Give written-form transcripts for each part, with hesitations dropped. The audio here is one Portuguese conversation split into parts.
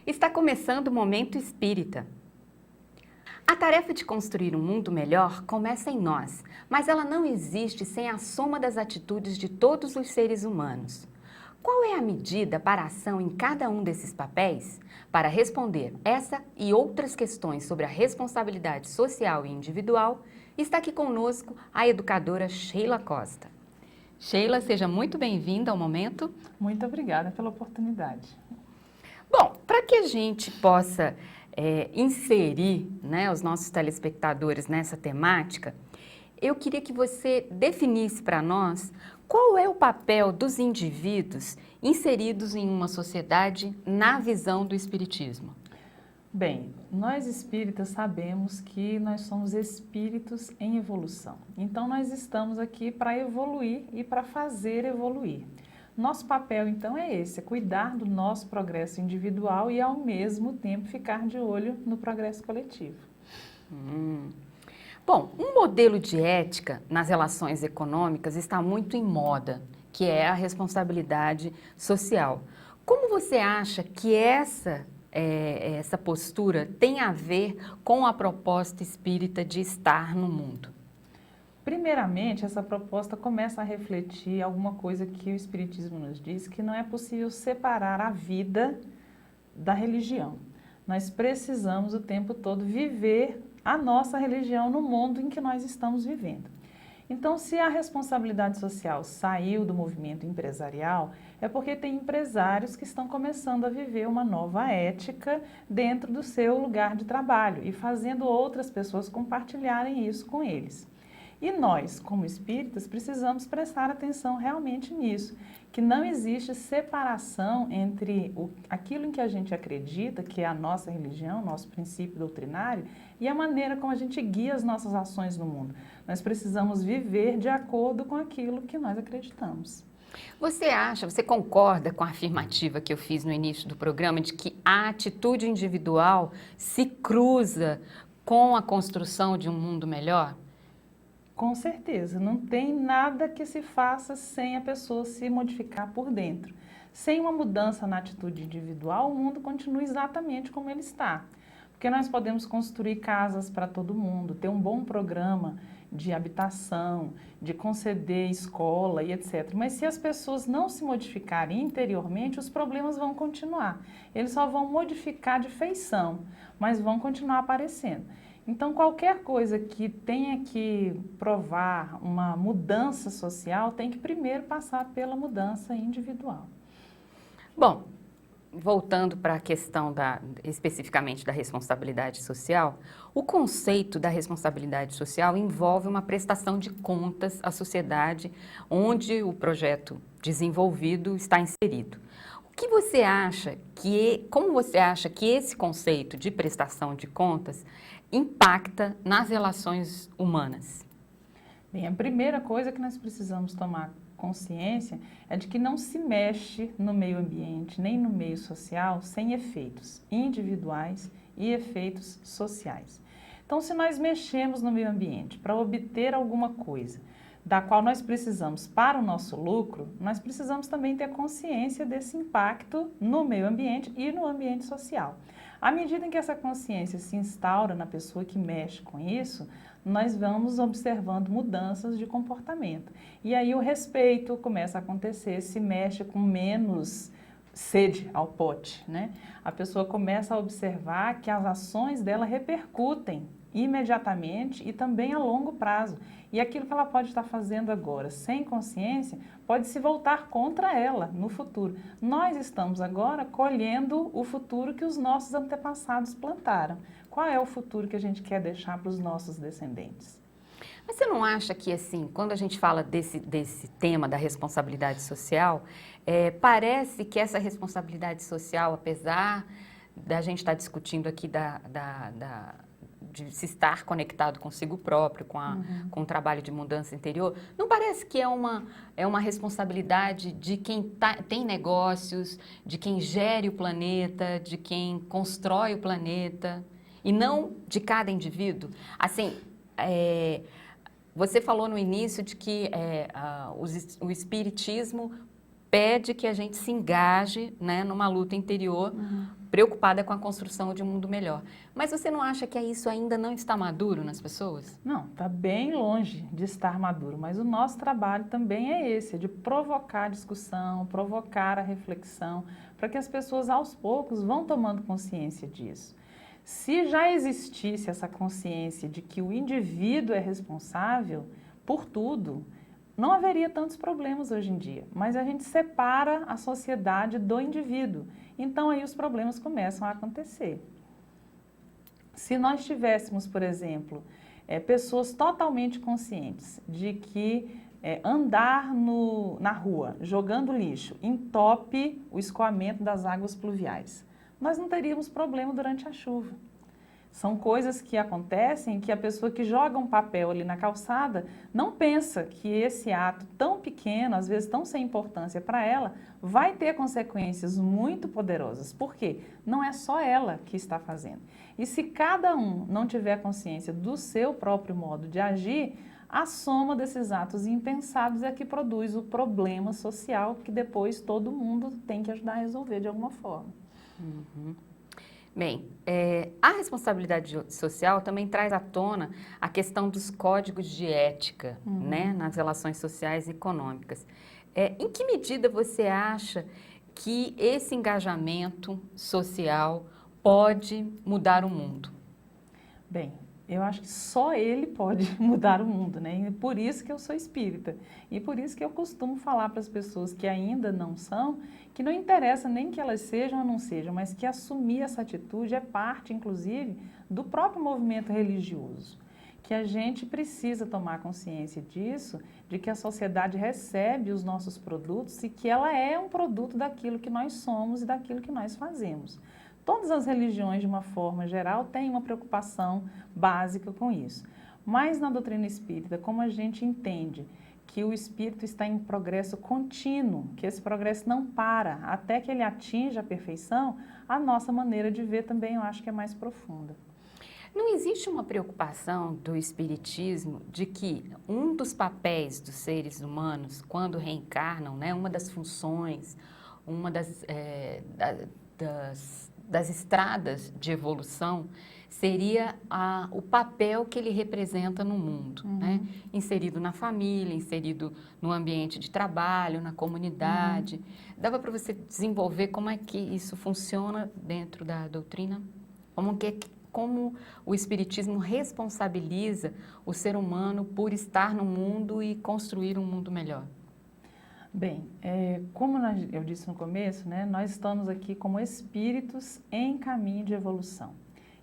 Está começando o Momento Espírita. A tarefa de construir um mundo melhor começa em nós, mas ela não existe sem a soma das atitudes de todos os seres humanos. Qual é a medida para a ação em cada um desses papéis? Para responder essa e outras questões sobre a responsabilidade social e individual, está aqui conosco a educadora Sheila Costa. Sheila, seja muito bem-vinda ao Momento. Muito obrigada pela oportunidade. Bom, para que a gente possa inserir, né, os nossos telespectadores nessa temática, eu queria que você definisse para nós qual é o papel dos indivíduos inseridos em uma sociedade na visão do Espiritismo. Bem, nós espíritas sabemos que nós somos espíritos em evolução. Então, nós estamos aqui para evoluir e para fazer evoluir. Nosso papel, então, é esse, é cuidar do nosso progresso individual e, ao mesmo tempo, ficar de olho no progresso coletivo. Bom, um modelo de ética nas relações econômicas está muito em moda, que é a responsabilidade social. Como você acha que essa postura tem a ver com a proposta espírita de estar no mundo? Primeiramente, essa proposta começa a refletir alguma coisa que o Espiritismo nos diz, que não é possível separar a vida da religião. Nós precisamos o tempo todo viver a nossa religião no mundo em que nós estamos vivendo. Então, se a responsabilidade social saiu do movimento empresarial, é porque tem empresários que estão começando a viver uma nova ética dentro do seu lugar de trabalho e fazendo outras pessoas compartilharem isso com eles. E nós, como espíritas, precisamos prestar atenção realmente nisso, que não existe separação entre aquilo em que a gente acredita, que é a nossa religião, nosso princípio doutrinário, e a maneira como a gente guia as nossas ações no mundo. Nós precisamos viver de acordo com aquilo que nós acreditamos. Você concorda com a afirmativa que eu fiz no início do programa de que a atitude individual se cruza com a construção de um mundo melhor? Com certeza, não tem nada que se faça sem a pessoa se modificar por dentro. Sem uma mudança na atitude individual, o mundo continua exatamente como ele está. Porque nós podemos construir casas para todo mundo, ter um bom programa de habitação, de conceder escola e etc. Mas se as pessoas não se modificarem interiormente, os problemas vão continuar. Eles só vão modificar de feição, mas vão continuar aparecendo. Então, qualquer coisa que tenha que provar uma mudança social tem que primeiro passar pela mudança individual. Bom, voltando para a questão especificamente da responsabilidade social, o conceito da responsabilidade social envolve uma prestação de contas à sociedade onde o projeto desenvolvido está inserido. Como você acha que esse conceito de prestação de contas impacta nas relações humanas? Bem, a primeira coisa que nós precisamos tomar consciência é de que não se mexe no meio ambiente nem no meio social sem efeitos individuais e efeitos sociais. Então, se nós mexemos no meio ambiente para obter alguma coisa da qual nós precisamos para o nosso lucro, nós precisamos também ter consciência desse impacto no meio ambiente e no ambiente social. À medida em que essa consciência se instaura na pessoa que mexe com isso, nós vamos observando mudanças de comportamento. E aí o respeito começa a acontecer, se mexe com menos sede ao pote, né? A pessoa começa a observar que as ações dela repercutem imediatamente e também a longo prazo. E aquilo que ela pode estar fazendo agora sem consciência pode se voltar contra ela no futuro. Nós estamos agora colhendo o futuro que os nossos antepassados plantaram. Qual é o futuro que a gente quer deixar para os nossos descendentes? Mas você não acha que, assim, quando a gente fala desse tema da responsabilidade social, parece que essa responsabilidade social, apesar da gente estar discutindo aqui de se estar conectado consigo próprio, com o trabalho de mudança interior, não parece que é uma responsabilidade de quem tem negócios, de quem gere o planeta, de quem constrói o planeta, e não de cada indivíduo? Assim, você falou no início de que o espiritismo pede que a gente se engaje, né, numa luta interior, preocupada com a construção de um mundo melhor. Mas você não acha que isso ainda não está maduro nas pessoas? Não, está bem longe de estar maduro, mas o nosso trabalho também é esse, de provocar a discussão, provocar a reflexão, para que as pessoas aos poucos vão tomando consciência disso. Se já existisse essa consciência de que o indivíduo é responsável por tudo, não haveria tantos problemas hoje em dia, mas a gente separa a sociedade do indivíduo, então aí os problemas começam a acontecer. Se nós tivéssemos, por exemplo, pessoas totalmente conscientes de que andar na rua jogando lixo entope o escoamento das águas pluviais, nós não teríamos problema durante a chuva. São coisas que acontecem que a pessoa que joga um papel ali na calçada não pensa que esse ato tão pequeno, às vezes tão sem importância para ela, vai ter consequências muito poderosas. Por quê? Não é só ela que está fazendo. E se cada um não tiver consciência do seu próprio modo de agir, a soma desses atos impensados é que produz o problema social que depois todo mundo tem que ajudar a resolver de alguma forma. Bem, a responsabilidade social também traz à tona a questão dos códigos de ética, né, nas relações sociais e econômicas. Em que medida você acha que esse engajamento social pode mudar o mundo? Bem, eu acho que só ele pode mudar o mundo, né? E por isso que eu sou espírita. E por isso que eu costumo falar para as pessoas que ainda não são, que não interessa nem que elas sejam ou não sejam, mas que assumir essa atitude é parte, inclusive, do próprio movimento religioso. Que a gente precisa tomar consciência disso, de que a sociedade recebe os nossos produtos e que ela é um produto daquilo que nós somos e daquilo que nós fazemos. Todas as religiões, de uma forma geral, têm uma preocupação básica com isso. Mas na doutrina espírita, como a gente entende que o espírito está em progresso contínuo, que esse progresso não para até que ele atinja a perfeição, a nossa maneira de ver também eu acho que é mais profunda. Não existe uma preocupação do espiritismo de que um dos papéis dos seres humanos, quando reencarnam, né, uma das funções, uma das estradas de evolução seria o papel que ele representa no mundo, né? Inserido na família, inserido no ambiente de trabalho, na comunidade. Dava para você desenvolver como é que isso funciona dentro da doutrina? Como o espiritismo responsabiliza o ser humano por estar no mundo e construir um mundo melhor? Bem, como eu disse no começo, né, nós estamos aqui como espíritos em caminho de evolução.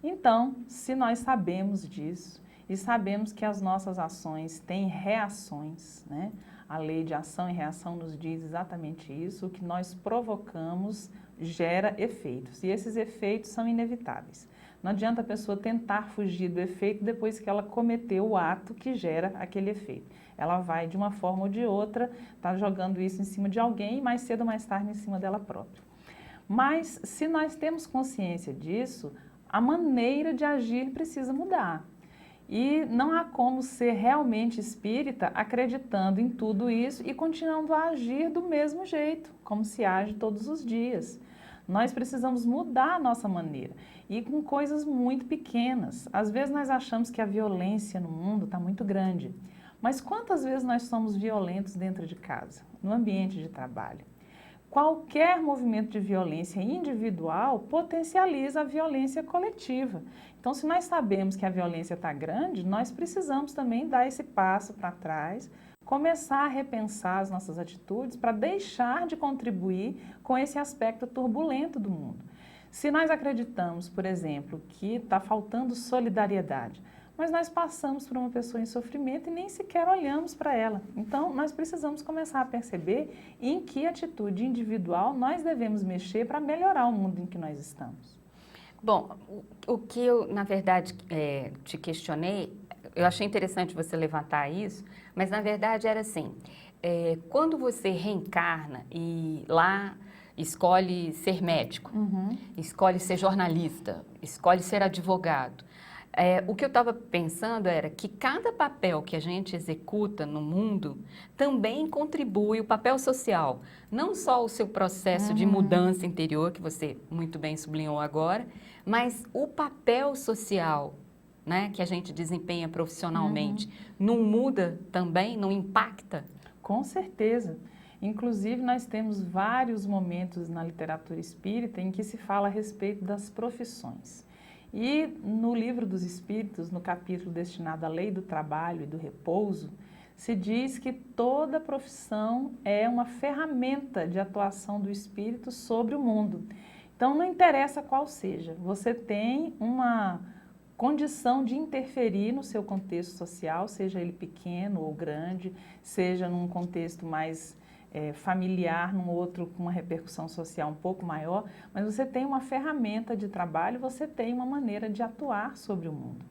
Então, se nós sabemos disso e sabemos que as nossas ações têm reações, né, a lei de ação e reação nos diz exatamente isso, o que nós provocamos gera efeitos e esses efeitos são inevitáveis. Não adianta a pessoa tentar fugir do efeito depois que ela cometeu o ato que gera aquele efeito. Ela vai, de uma forma ou de outra, estar jogando isso em cima de alguém e mais cedo ou mais tarde em cima dela própria. Mas, se nós temos consciência disso, a maneira de agir precisa mudar. E não há como ser realmente espírita acreditando em tudo isso e continuando a agir do mesmo jeito, como se age todos os dias. Nós precisamos mudar a nossa maneira e com coisas muito pequenas. Às vezes nós achamos que a violência no mundo está muito grande, mas quantas vezes nós somos violentos dentro de casa, no ambiente de trabalho? Qualquer movimento de violência individual potencializa a violência coletiva. Então, se nós sabemos que a violência está grande, nós precisamos também dar esse passo para trás, começar a repensar as nossas atitudes para deixar de contribuir com esse aspecto turbulento do mundo. Se nós acreditamos, por exemplo, que está faltando solidariedade, mas nós passamos por uma pessoa em sofrimento e nem sequer olhamos para ela. Então, nós precisamos começar a perceber em que atitude individual nós devemos mexer para melhorar o mundo em que nós estamos. Bom, o que eu, na verdade, te questionei, eu achei interessante você levantar isso, mas, na verdade, era assim, quando você reencarna e lá escolhe ser médico, escolhe ser jornalista, escolhe ser advogado, O que eu estava pensando era que cada papel que a gente executa no mundo também contribui, o papel social, não só o seu processo de mudança interior, que você muito bem sublinhou agora, mas o papel social, né, que a gente desempenha profissionalmente, não muda também, não impacta? Com certeza. Inclusive, nós temos vários momentos na literatura espírita em que se fala a respeito das profissões. E no Livro dos Espíritos, no capítulo destinado à lei do trabalho e do repouso, se diz que toda profissão é uma ferramenta de atuação do espírito sobre o mundo. Então, não interessa qual seja, você tem uma condição de interferir no seu contexto social, seja ele pequeno ou grande, seja num contexto mais familiar, num outro com uma repercussão social um pouco maior, mas você tem uma ferramenta de trabalho, você tem uma maneira de atuar sobre o mundo.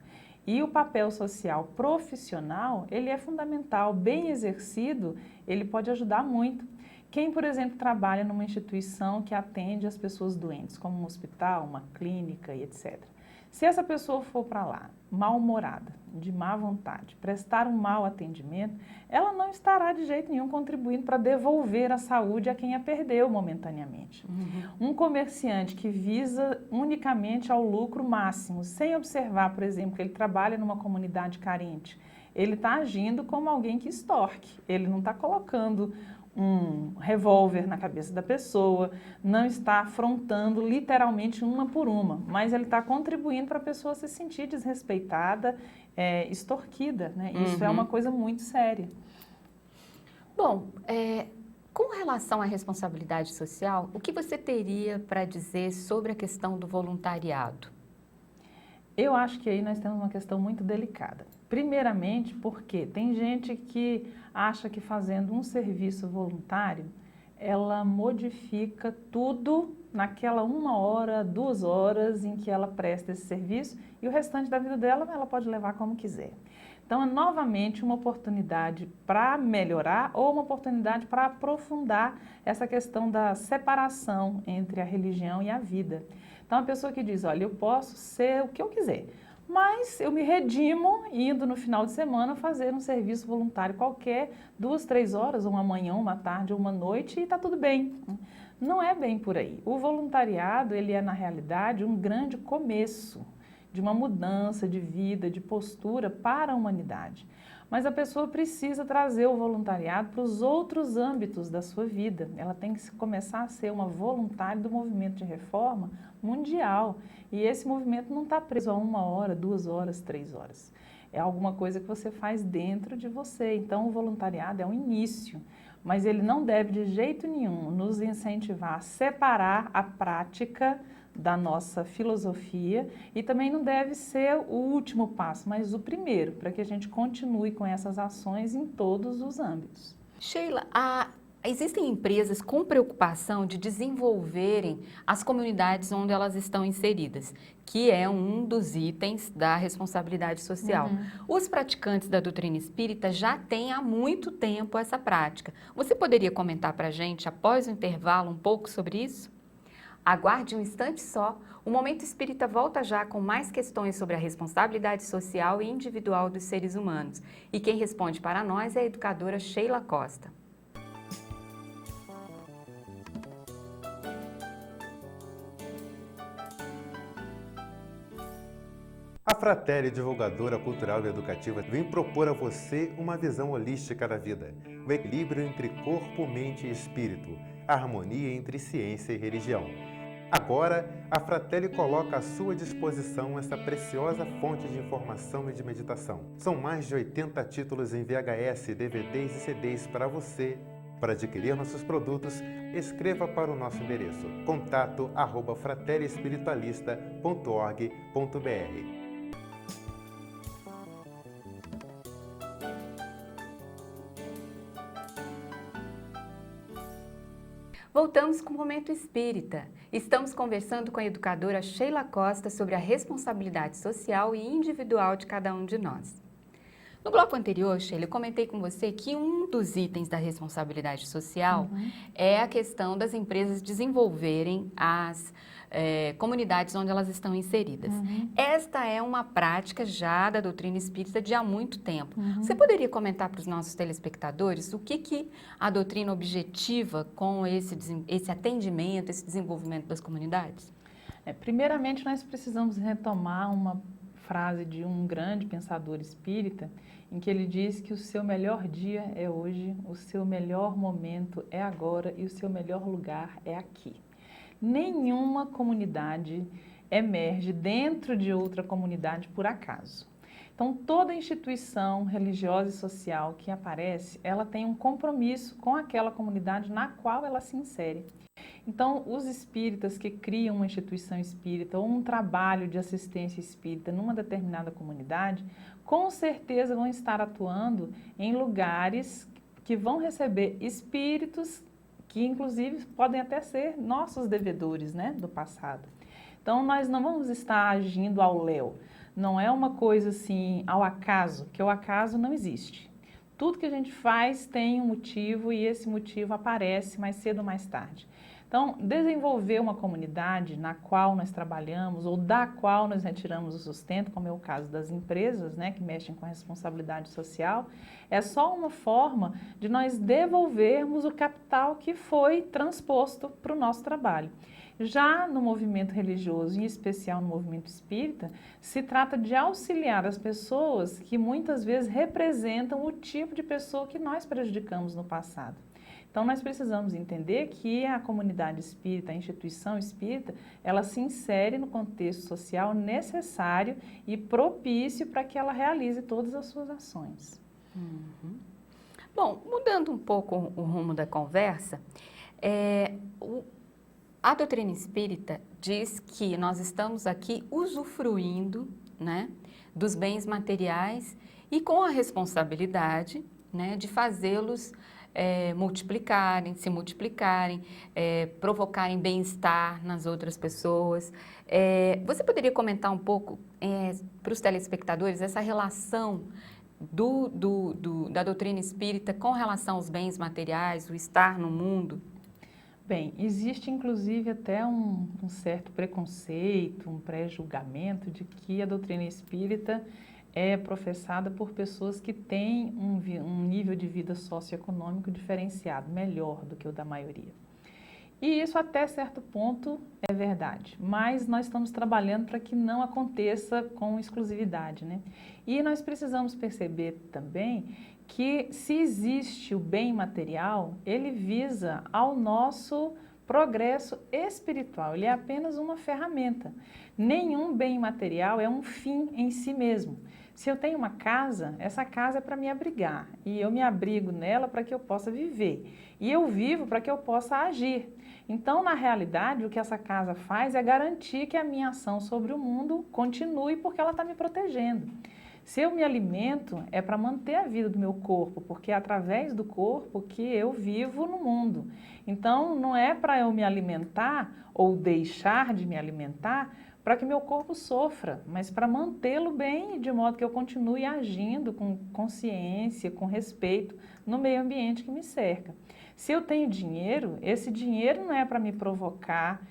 E o papel social profissional, ele é fundamental, bem exercido, ele pode ajudar muito. Quem, por exemplo, trabalha numa instituição que atende as pessoas doentes, como um hospital, uma clínica e etc. Se essa pessoa for para lá, mal-humorada, de má vontade, prestar um mau atendimento, ela não estará de jeito nenhum contribuindo para devolver a saúde a quem a perdeu momentaneamente. Um comerciante que visa unicamente ao lucro máximo, sem observar, por exemplo, que ele trabalha numa comunidade carente, ele está agindo como alguém que extorque, ele não está colocando um revólver na cabeça da pessoa, não está afrontando literalmente uma por uma, mas ele está contribuindo para a pessoa se sentir desrespeitada, extorquida, né? Isso é uma coisa muito séria. Bom, com relação à responsabilidade social, o que você teria para dizer sobre a questão do voluntariado? Eu acho que aí nós temos uma questão muito delicada. Primeiramente, porque tem gente que acha que fazendo um serviço voluntário, ela modifica tudo naquela 1 hora, 2 horas em que ela presta esse serviço e o restante da vida dela ela pode levar como quiser. Então, é novamente uma oportunidade para melhorar ou uma oportunidade para aprofundar essa questão da separação entre a religião e a vida. Então, a pessoa que diz, olha, eu posso ser o que eu quiser, mas eu me redimo indo no final de semana fazer um serviço voluntário qualquer, 2, 3 horas, uma manhã, uma tarde ou uma noite e está tudo bem. Não é bem por aí. O voluntariado, ele é na realidade um grande começo de uma mudança de vida, de postura para a humanidade. Mas a pessoa precisa trazer o voluntariado para os outros âmbitos da sua vida. Ela tem que começar a ser uma voluntária do movimento de reforma mundial. E esse movimento não está preso a 1 hora, 2 horas, 3 horas. É alguma coisa que você faz dentro de você. Então, o voluntariado é um início, mas ele não deve de jeito nenhum nos incentivar a separar a prática da nossa filosofia e também não deve ser o último passo, mas o primeiro, para que a gente continue com essas ações em todos os âmbitos. Sheila, existem empresas com preocupação de desenvolverem as comunidades onde elas estão inseridas, que é um dos itens da responsabilidade social. Os praticantes da doutrina espírita já têm há muito tempo essa prática. Você poderia comentar para a gente, após o intervalo, um pouco sobre isso? Aguarde um instante só, o Momento Espírita volta já com mais questões sobre a responsabilidade social e individual dos seres humanos. E quem responde para nós é a educadora Sheila Costa. A Fratelli, divulgadora cultural e educativa, vem propor a você uma visão holística da vida, o equilíbrio entre corpo, mente e espírito, a harmonia entre ciência e religião. Agora, a Fratelli coloca à sua disposição essa preciosa fonte de informação e de meditação. São mais de 80 títulos em VHS, DVDs e CDs para você. Para adquirir nossos produtos, escreva para o nosso endereço contato@fratelliespiritualista.org.br. Voltamos com o Momento Espírita. Estamos conversando com a educadora Sheila Costa sobre a responsabilidade social e individual de cada um de nós. No bloco anterior, Sheila, eu comentei com você que um dos itens da responsabilidade social é a questão das empresas desenvolverem as comunidades onde elas estão inseridas. Esta é uma prática já da doutrina espírita de há muito tempo. Você poderia comentar para os nossos telespectadores o que a doutrina objetiva com esse atendimento, esse desenvolvimento das comunidades? Primeiramente, nós precisamos retomar uma frase de um grande pensador espírita, em que ele diz que o seu melhor dia é hoje, o seu melhor momento é agora e o seu melhor lugar é aqui. Nenhuma comunidade emerge dentro de outra comunidade por acaso. Então, toda instituição religiosa e social que aparece, ela tem um compromisso com aquela comunidade na qual ela se insere. Então, os espíritas que criam uma instituição espírita ou um trabalho de assistência espírita numa determinada comunidade, com certeza vão estar atuando em lugares que vão receber espíritos que, inclusive, podem até ser nossos devedores, né, do passado. Então, nós não vamos estar agindo ao léu. Não é uma coisa assim, ao acaso, que o acaso não existe. Tudo que a gente faz tem um motivo e esse motivo aparece mais cedo ou mais tarde. Então, desenvolver uma comunidade na qual nós trabalhamos ou da qual nós retiramos o sustento, como é o caso das empresas, né, que mexem com a responsabilidade social, é só uma forma de nós devolvermos o capital que foi transposto para o nosso trabalho. Já no movimento religioso, em especial no movimento espírita, se trata de auxiliar as pessoas que muitas vezes representam o tipo de pessoa que nós prejudicamos no passado. Então, nós precisamos entender que a comunidade espírita, a instituição espírita, ela se insere no contexto social necessário e propício para que ela realize todas as suas ações. Bom, mudando um pouco o rumo da conversa, a doutrina espírita diz que nós estamos aqui usufruindo, né, dos bens materiais e com a responsabilidade, né, de fazê-los se multiplicarem, provocarem bem-estar nas outras pessoas. Você poderia comentar um pouco para os telespectadores essa relação da doutrina espírita com relação aos bens materiais, o estar no mundo? Bem, existe inclusive até um certo preconceito, um pré-julgamento de que a doutrina espírita é professada por pessoas que têm um nível de vida socioeconômico diferenciado, melhor do que o da maioria. E isso até certo ponto é verdade, mas nós estamos trabalhando para que não aconteça com exclusividade, né? E nós precisamos perceber também que se existe o bem material, ele visa ao nosso progresso espiritual, ele é apenas uma ferramenta. Nenhum bem material é um fim em si mesmo. Se eu tenho uma casa, essa casa é para me abrigar e eu me abrigo nela para que eu possa viver. E eu vivo para que eu possa agir. Então, na realidade, o que essa casa faz é garantir que a minha ação sobre o mundo continue porque ela está me protegendo. Se eu me alimento, é para manter a vida do meu corpo, porque é através do corpo que eu vivo no mundo. Então, não é para eu me alimentar ou deixar de me alimentar para que meu corpo sofra, mas para mantê-lo bem, de modo que eu continue agindo com consciência, com respeito no meio ambiente que me cerca. Se eu tenho dinheiro, esse dinheiro não é para me provocar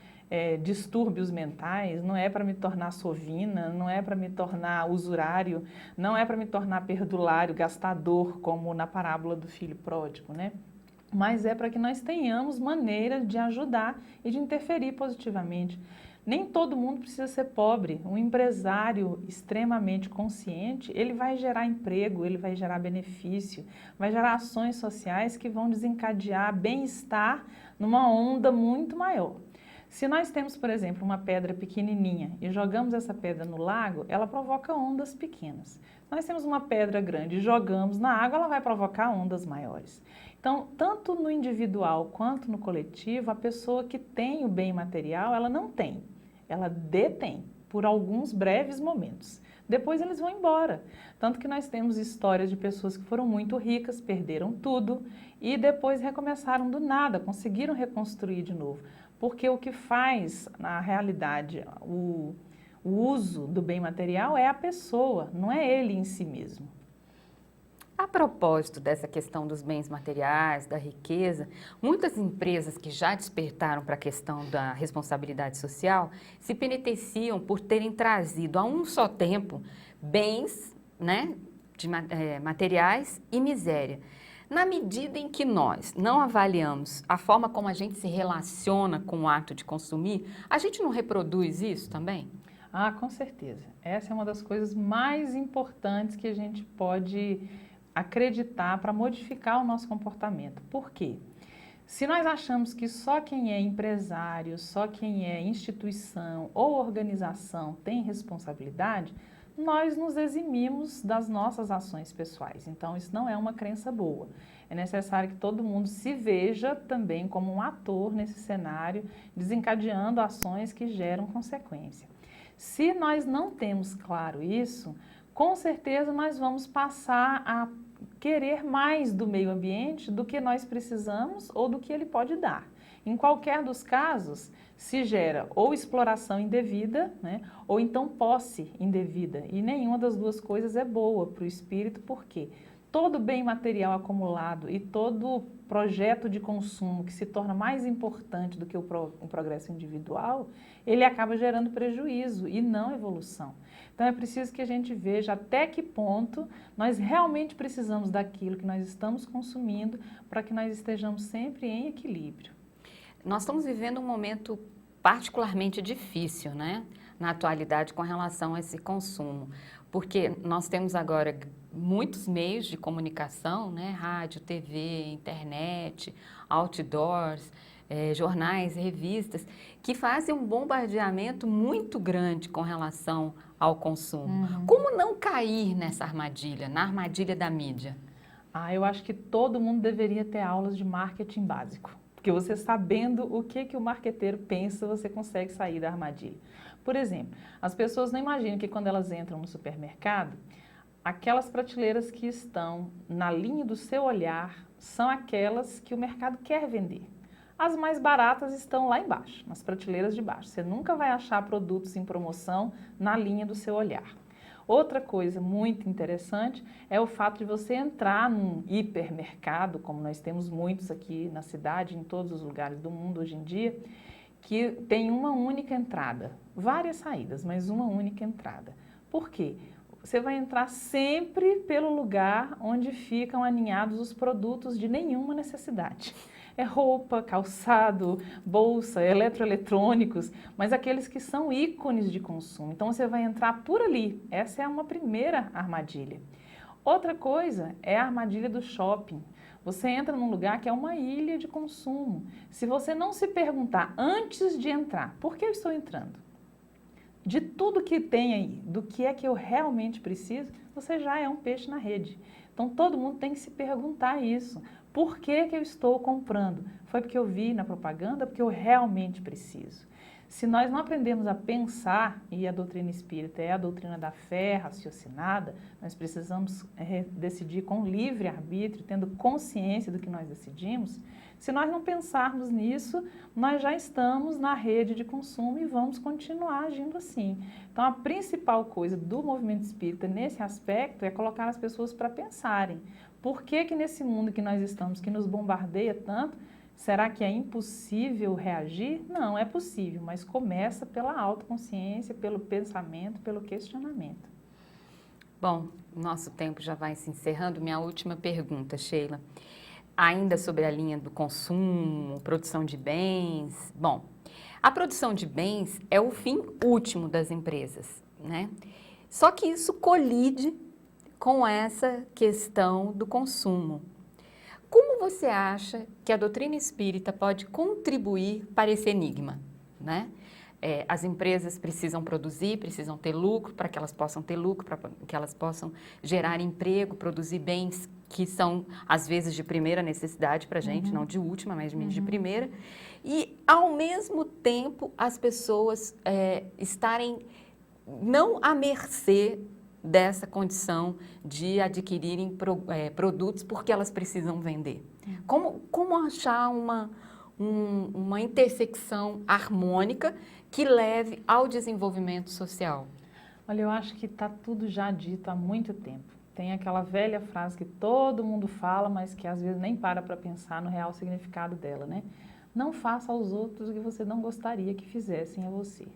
distúrbios mentais, não é para me tornar sovina, não é para me tornar usurário, não é para me tornar perdulário, gastador, como na parábola do filho pródigo, né? Mas é para que nós tenhamos maneira de ajudar e de interferir positivamente. Nem todo mundo precisa ser pobre. Um empresário extremamente consciente, ele vai gerar emprego, ele vai gerar benefício, vai gerar ações sociais que vão desencadear bem-estar numa onda muito maior. Se nós temos, por exemplo, uma pedra pequenininha e jogamos essa pedra no lago, ela provoca ondas pequenas. Nós temos uma pedra grande e jogamos na água, ela vai provocar ondas maiores. Então, tanto no individual quanto no coletivo, a pessoa que tem o bem material, ela não tem. Ela detém por alguns breves momentos. Depois eles vão embora. Tanto que nós temos histórias de pessoas que foram muito ricas, perderam tudo e depois recomeçaram do nada, conseguiram reconstruir de novo. Porque o que faz, na realidade, o uso do bem material é a pessoa, não é ele em si mesmo. propósito dessa questão dos bens materiais, da riqueza, muitas empresas que já despertaram para a questão da responsabilidade social se beneficiam por terem trazido a um só tempo bens, né, materiais e miséria. Na medida em que nós não avaliamos a forma como a gente se relaciona com o ato de consumir, a gente não reproduz isso também? Ah, com certeza. Essa é uma das coisas mais importantes que a gente pode acreditar para modificar o nosso comportamento. Por quê? Se nós achamos que só quem é empresário, só quem é instituição ou organização tem responsabilidade, nós nos eximimos das nossas ações pessoais. Então, isso não é uma crença boa. É necessário que todo mundo se veja também como um ator nesse cenário, desencadeando ações que geram consequência. Se nós não temos claro isso, com certeza nós vamos passar a querer mais do meio ambiente do que nós precisamos ou do que ele pode dar. Em qualquer dos casos, se gera ou exploração indevida, né, ou então posse indevida. E nenhuma das duas coisas é boa para o espírito, porque todo bem material acumulado e todo projeto de consumo que se torna mais importante do que o progresso individual, ele acaba gerando prejuízo e não evolução. Então é preciso que a gente veja até que ponto nós realmente precisamos daquilo que nós estamos consumindo para que nós estejamos sempre em equilíbrio. Nós estamos vivendo um momento particularmente difícil, né, na atualidade com relação a esse consumo, porque nós temos agora muitos meios de comunicação, né, rádio, TV, internet, outdoors, jornais, revistas, que fazem um bombardeamento muito grande com relação ao consumo. Como não cair nessa armadilha, na armadilha da mídia? Eu acho que todo mundo deveria ter aulas de marketing básico. Porque você sabendo o que o marqueteiro pensa, você consegue sair da armadilha. Por exemplo, as pessoas não imaginam que quando elas entram no supermercado, aquelas prateleiras que estão na linha do seu olhar são aquelas que o mercado quer vender. As mais baratas estão lá embaixo, nas prateleiras de baixo. Você nunca vai achar produtos em promoção na linha do seu olhar. Outra coisa muito interessante é o fato de você entrar num hipermercado, como nós temos muitos aqui na cidade, em todos os lugares do mundo hoje em dia, que tem uma única entrada, várias saídas, mas uma única entrada. Por quê? Você vai entrar sempre pelo lugar onde ficam aninhados os produtos de nenhuma necessidade. É roupa, calçado, bolsa, eletroeletrônicos, mas aqueles que são ícones de consumo. Então você vai entrar por ali. Essa é uma primeira armadilha. Outra coisa é a armadilha do shopping. Você entra num lugar que é uma ilha de consumo. Se você não se perguntar antes de entrar, por que eu estou entrando? De tudo que tem aí, do que é que eu realmente preciso, você já é um peixe na rede. Então todo mundo tem que se perguntar isso. Por que eu estou comprando? Foi porque eu vi na propaganda, porque eu realmente preciso. Se nós não aprendemos a pensar, e a doutrina espírita é a doutrina da fé raciocinada, nós precisamos decidir com livre-arbítrio, tendo consciência do que nós decidimos. Se nós não pensarmos nisso, nós já estamos na rede de consumo e vamos continuar agindo assim. Então, a principal coisa do movimento espírita nesse aspecto é colocar as pessoas para pensarem. Por que nesse mundo que nós estamos, que nos bombardeia tanto, será que é impossível reagir? Não, é possível, mas começa pela autoconsciência, pelo pensamento, pelo questionamento. Bom, nosso tempo já vai se encerrando. Minha última pergunta, Sheila. Ainda sobre a linha do consumo, produção de bens. Bom, a produção de bens é o fim último das empresas, né? Só que isso colide com essa questão do consumo. Como você acha que a doutrina espírita pode contribuir para esse enigma, né? As empresas precisam produzir, precisam ter lucro para que elas possam ter lucro, para que elas possam gerar emprego, produzir bens que são, às vezes, de primeira necessidade para a gente, não de última, mas de primeira. E, ao mesmo tempo, as pessoas estarem não à mercê dessa condição de adquirirem produtos porque elas precisam vender. Como achar uma intersecção harmônica que leve ao desenvolvimento social? Olha, eu acho que está tudo já dito há muito tempo. Tem aquela velha frase que todo mundo fala, mas que às vezes nem para pensar no real significado dela, né? Não faça aos outros o que você não gostaria que fizessem a você.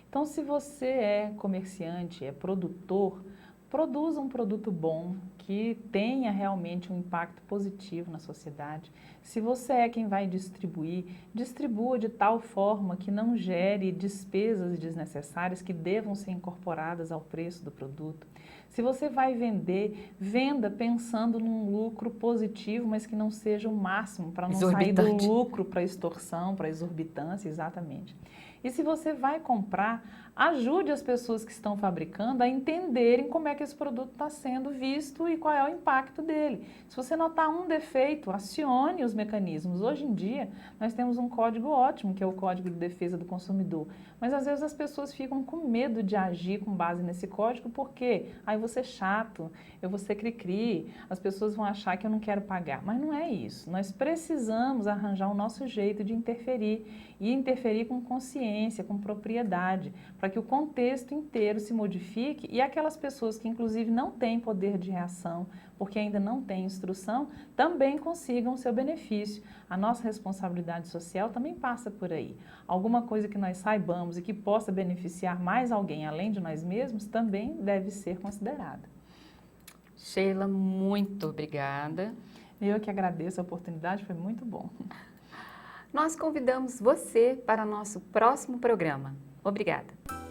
Então, se você é comerciante, é produtor, produza um produto bom, que tenha realmente um impacto positivo na sociedade. Se você é quem vai distribuir, distribua de tal forma que não gere despesas desnecessárias que devam ser incorporadas ao preço do produto. Se você vai vender, venda pensando num lucro positivo, mas que não seja o máximo, para não sair do lucro para extorsão, para exorbitância, exatamente. E se você vai comprar, ajude as pessoas que estão fabricando a entenderem como é que esse produto está sendo visto e qual é o impacto dele. Se você notar um defeito, acione os mecanismos. Hoje em dia, nós temos um código ótimo, que é o Código de Defesa do Consumidor. Mas às vezes as pessoas ficam com medo de agir com base nesse código, porque eu vou ser chato, eu vou ser cri-cri, as pessoas vão achar que eu não quero pagar. Mas não é isso. Nós precisamos arranjar o nosso jeito de interferir e interferir com consciência, com propriedade, para que o contexto inteiro se modifique e aquelas pessoas que inclusive não têm poder de reação, porque ainda não têm instrução, também consigam o seu benefício. A nossa responsabilidade social também passa por aí. Alguma coisa que nós saibamos e que possa beneficiar mais alguém além de nós mesmos também deve ser considerada. Sheila, muito obrigada. Eu que agradeço a oportunidade, foi muito bom. Nós convidamos você para nosso próximo programa. Obrigada.